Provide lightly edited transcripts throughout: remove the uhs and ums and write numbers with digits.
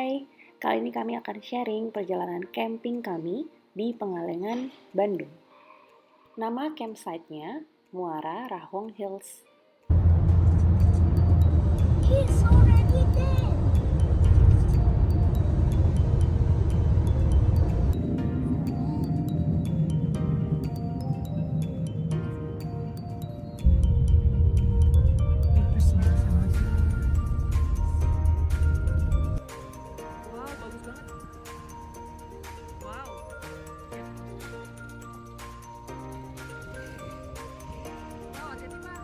Hai, kali ini kami akan sharing perjalanan camping kami di Pengalengan, Bandung. Nama campsite-nya Muara Rahong Hills. He's already dead. Wow, bagus banget. Wow. Wow, hati-hati, Pak.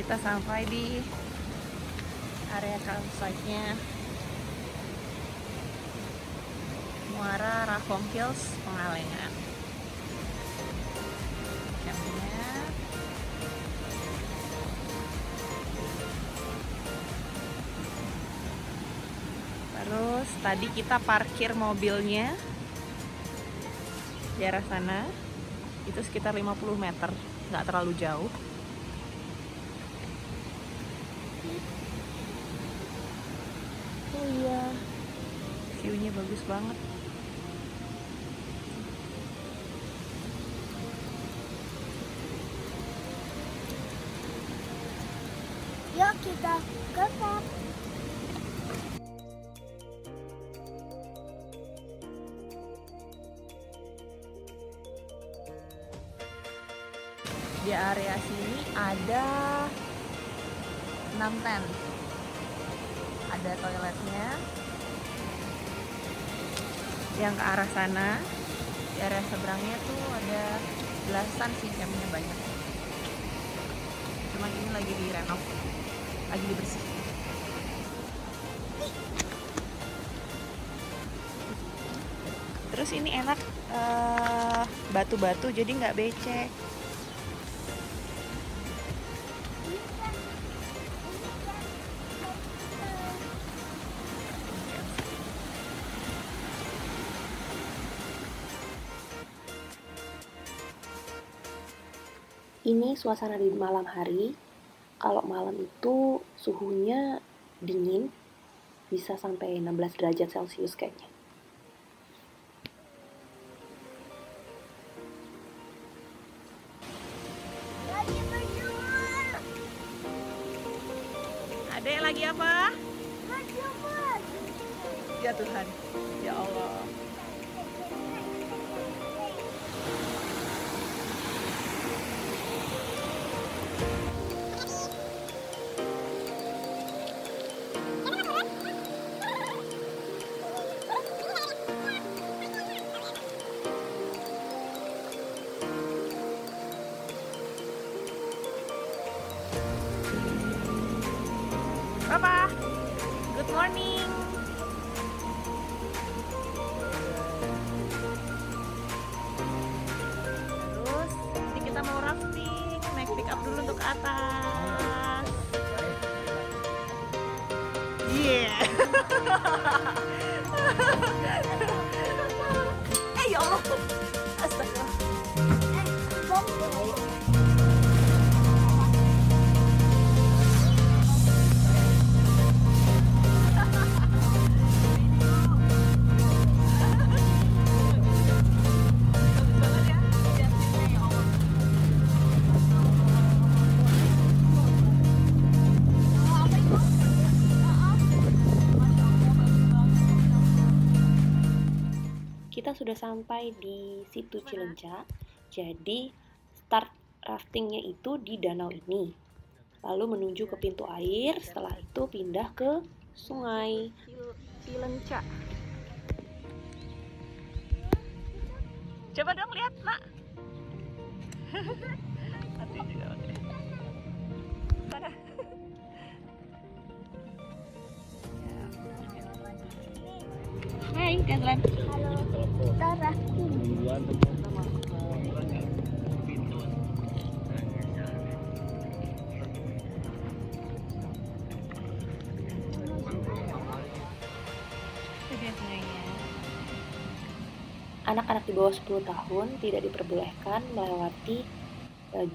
Kita sampai di area campsite-nya Muara Rahong Hills, Pengalengan. Campingnya. Terus tadi kita parkir mobilnya di arah sana. Itu sekitar 50 meter, nggak terlalu jauh. Oh iya, view-nya bagus banget. Yuk kita ke camp. Di area sini ada 6 tent. Ada toiletnya. Yang ke arah sana, di area seberangnya tuh ada belasan sih, campnya banyak. Cuman ini lagi direnov, lagi dibersihin. Terus ini enak, batu-batu jadi nggak becek. Ini suasana di malam hari. Kalau malam itu suhunya dingin, bisa sampai 16 derajat Celcius kayaknya. Lagi berjemur. Adek lagi apa? Berjemur. Ya Tuhan, ya Allah. Papa, good morning. Terus ini kita mau rafting, naik pick up dulu untuk ke atas. Yeah. Ya Allah. Astaga. Kita sudah sampai di situ Cilenca. Jadi start raftingnya itu di danau ini. Lalu menuju ke pintu air, setelah itu pindah ke sungai. Cilenca. Coba dong lihat, Nak. Hati juga oke. Mana? Hai, Kazlan. Kalau kita rafting. dia sungainya. Anak-anak di bawah 10 tahun tidak diperbolehkan melewati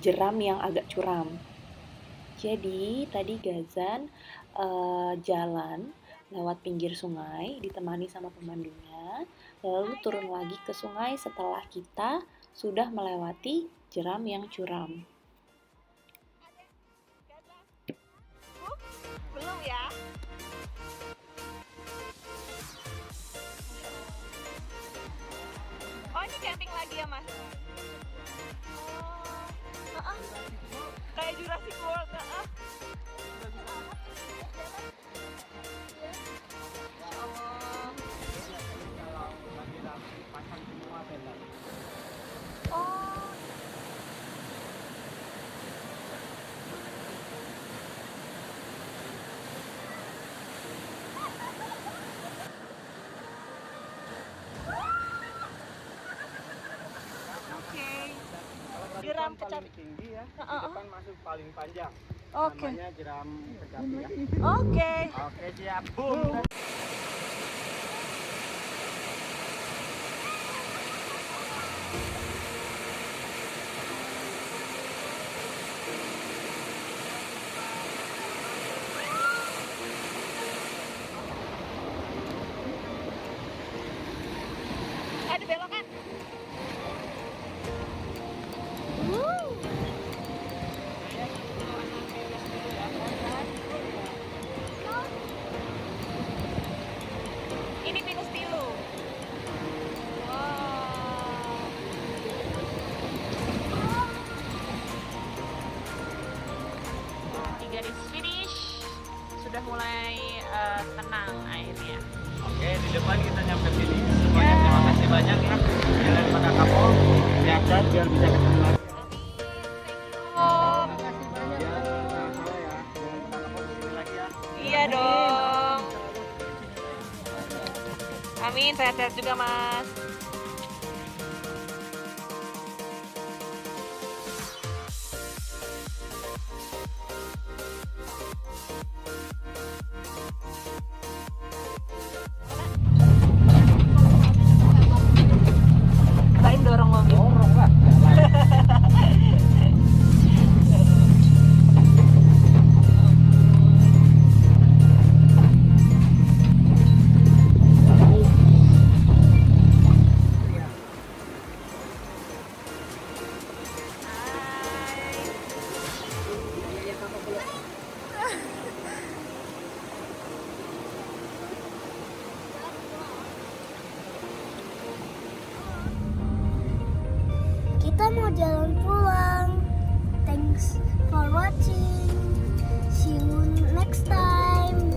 jeram yang agak curam. Jadi tadi Gazan jalan lewat pinggir sungai ditemani sama pemandunya, lalu turun lagi ke sungai setelah kita sudah melewati jeram yang curam. Belum ya? Oh, ini camping lagi ya, Mas? Oh, kayak Jurassic World, Oke. Jeram paling kecapi. tinggi ya, di depan masuk paling panjang. Oke. Namanya jeram kecapi ya. Oke. Oke, siap. Boom. Ada belokan. Ini minus tilu. Wow. Di garis finish sudah mulai tenang airnya. Oke, di depan kita nyampe sini. Semuanya terima kasih banyak ya. Jalan pada kapal. Sehat biar bisa ketemu lagi. Oh, Ya, sama-sama ya. Jalan pada kapal kesini lagi ya. iya dong. Amin, sehat-sehat juga, Mas. Lain dorong mobil. Dorong lah. Kita mau jalan pulang. Thanks for watching. See you next time.